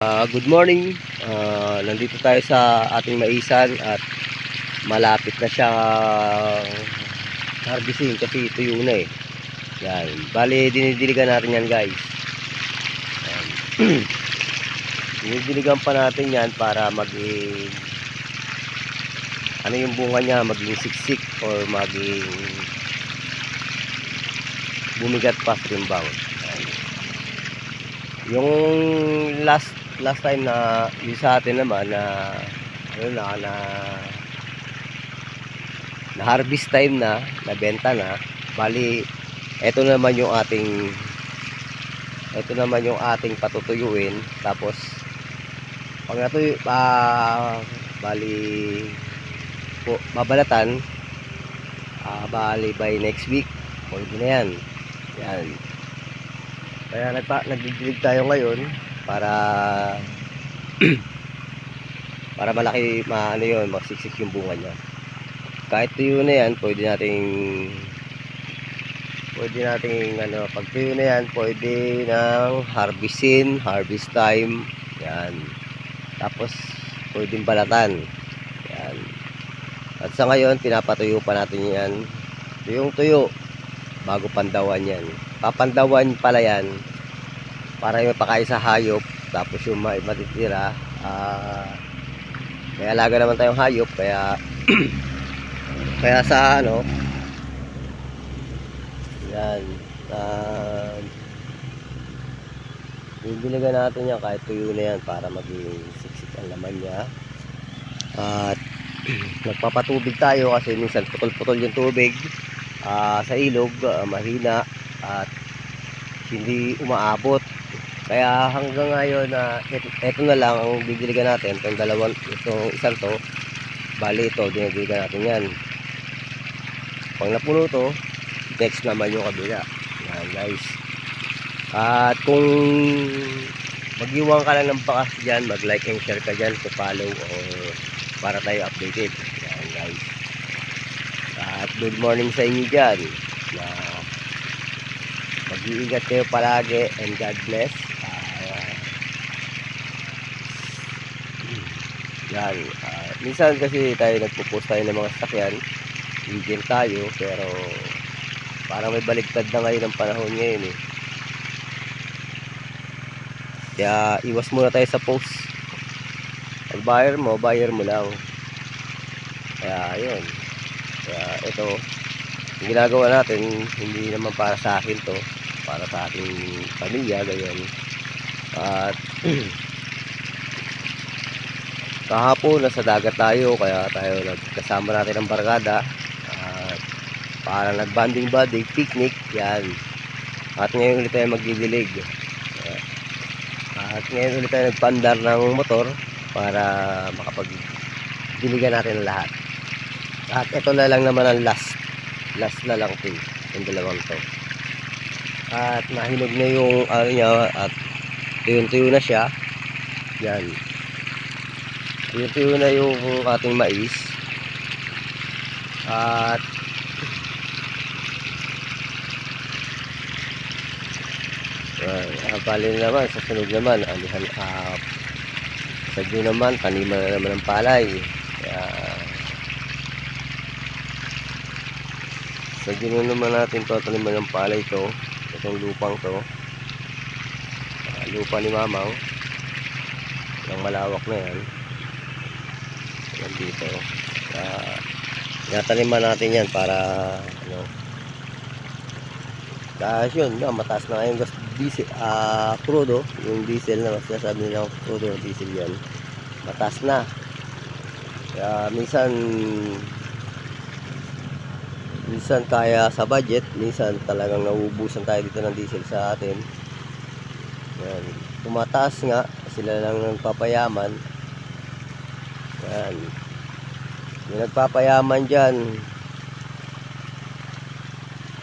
Good morning. Nandito tayo sa ating maisan at malapit na siyang harvesting kasi tuyo na eh. Yan. Bali, dinidiligan natin yan guys. Yan. Dinidiligan pa natin yan para maging ano yung bunga niya, maging siksik or maging bumigat pa sa timbang. Yung last time na yung sa atin naman na na harvest time na benta na, bali ito naman yung ating patutuyuin. Tapos pag natuyo bali po babalatan, bali by next week pwede na yan. Kaya nagdidilig tayo ngayon para para malaki magsiksik yung bunga niya. Kahit tuyo na yan, pwede nating pag tuyo na yan, pwede nang harvest time. Yan. Tapos pwedeng balatan. Yan. At sa ngayon, pinapatuyo pa natin yan. Yung tuyo bago pandawan yan. Papandawan pala yan para yung pakain sa hayop. Tapos yung matitira, may alaga naman tayong hayop, kaya kaya sa yan, bibiligan natin yan kahit tuyo na yan para maging siksik ang laman niya. At nagpapatubig tayo kasi minsan putol-putol yung tubig sa ilog, mahina at hindi umaabot. Kaya hanggang ngayon ito na lang ang bibiligan natin, itong isang to. Bali ito, dinidiligan natin yan. Pag napuno to, next naman yung kabila. Yan guys. At kung mag-iwan ka lang ng bakas dyan, mag-like and share ka dyan, to follow para tayo updated. Yan guys. At good morning sa inyo dyan. Mag-iingat kayo palagi and God bless. Yan. Minsan kasi tayo nagpo-post tayo ng mga sasakyan, weekend tayo, pero parang may baligtad na ngayon ang panahon ngayon eh. Kaya iwas muna tayo sa post. Pag buyer mo lang. Kaya yun. Kaya ito, yung ginagawa natin, hindi naman para sa akin to, para sa ating pamilya, ganyan. At kahapon nasa dagat tayo, kaya tayo nagkasama natin ang barkada at para nagbanding picnic yan. At ngayon ulit tayo magdidilig, at ngayon ulit tayo nagpandar ng motor para makapagdiligan natin ang lahat. At ito na lang naman ang last na lang to, yung dalawang to. At nahinog na yung niya at tuyo na siya. Yan, tuyo na yung ating mais. At bali naman sa sunod naman sa June naman taniman na naman ng palay. Kaya sa June naman natin to taniman ng palay to. Itong lupang to, lupa ni Mamang, yung malawak na yan. Yan dito. Tinataniman natin yan para dahil yun, mataas na ngayon gas diesel, crudo, yung diesel na sinasabi nila crudo, diesel yan, mataas na. Kaya minsan kaya sa budget, minsan talagang nauubusan tayo dito ng diesel sa atin. Yan. Tumataas nga, sila lang nagpapayaman. Yan. Yung nagpapayaman dyan,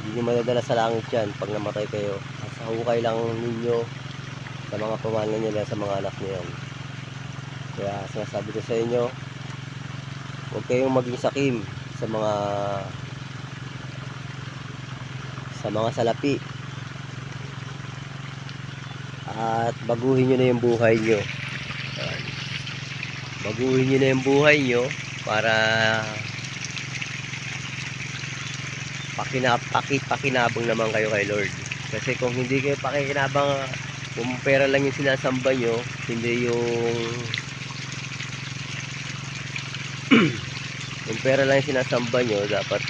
hindi nyo madadala sa langit yan pag namatay kayo. Sa hukay lang ninyo, sa mga pamana nyo, sa mga anak nyo yan. Kaya sinasabi ko sa inyo, huwag kayong maging sakim sa mga salapi. At baguhin nyo na yung buhay nyo. baguhin nyo na yung buhay nyo para pakinabang naman kayo kay Lord. Kasi kung hindi kayo pakikinabang, kung pera lang yung sinasamba nyo, hindi yung yung pera lang yung sinasamba nyo, dapat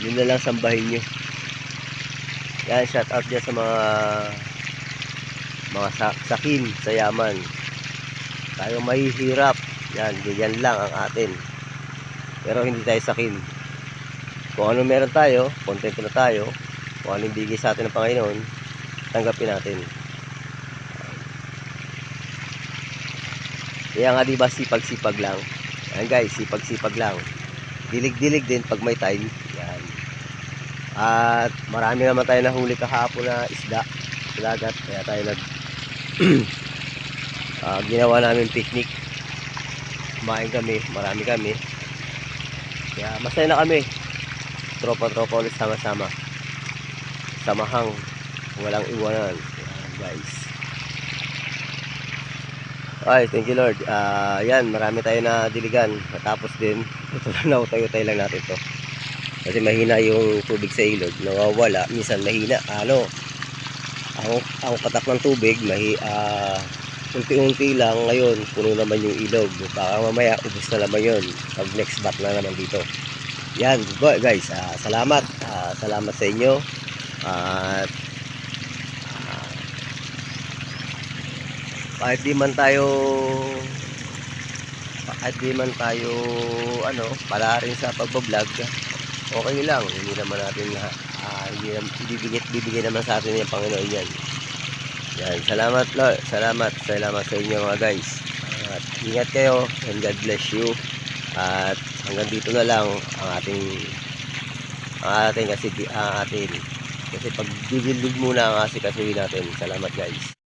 yun na lang sambahin nyo. Yan, shout out dyan sa mga sakin sa yaman. Tayo mahihirap, yan, ganyan lang ang atin, pero hindi tayo sakin. Kung ano meron tayo, kontento na tayo. Kung ano yung bigay sa atin ng Panginoon, tanggapin natin. Kaya nga diba, sipag-sipag lang. Ayan guys, sipag-sipag lang. Dilig-dilig din pag may time. Yan. At marami naman tayo nahuli kahapon na isda sa dagat. Kaya tayo ginawa namin picnic. Kumain kami, marami kami. Kaya masaya na kami. Tropa-tropa ulit sama-sama. Samahang, walang iwanan. Yan guys. Ay, thank you Lord. Yan, marami tayo na diligan. Natapos din. Ito na, tayo-tayo lang natin to. Kasi mahina yung tubig sa ilog. Nawawala. Minsan mahina. Ang patak ng tubig, unti-unti lang. Ngayon, puno naman yung ilog. Baka mamaya, ubos na naman yun. Pag next bat na naman dito. Yan, guys. Salamat. Salamat sa inyo. At kahit di man tayo pala rin sa pagbablog, okay lang. Hindi naman natin ibibigay naman sa atin yung Panginoon yan. Yan, salamat Lord. Salamat sa inyo mga guys. At ingat kayo and God bless you. At hanggang dito na lang ang ating kasi pag dibildig muna ang asikasuhin natin. Salamat guys.